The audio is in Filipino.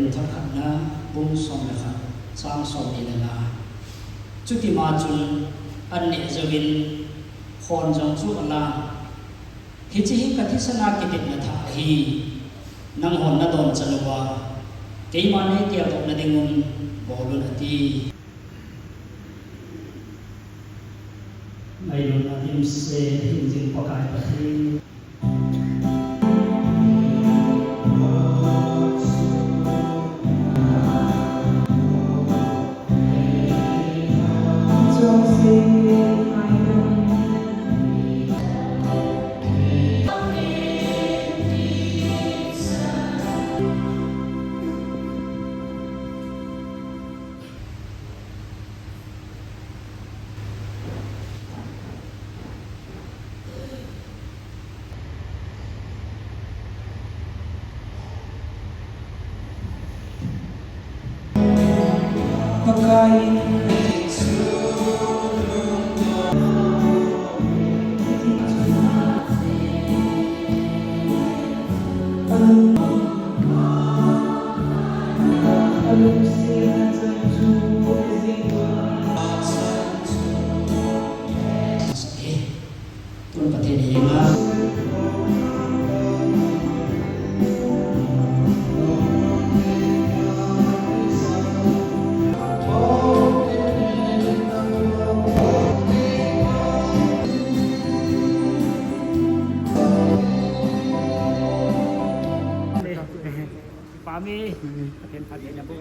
in thakhat na bung som la khat sang som ni la chuti ma chun an ne zawin khon jong chu ala hi chi hi kathisana kitit na tha hi nang hon na don chalwa keima ne ke tok na dingun bolun ati mai lun atim se hinjing pakai pati pagkain tuanประเทศเองนะPami, pakai pakai nyabu.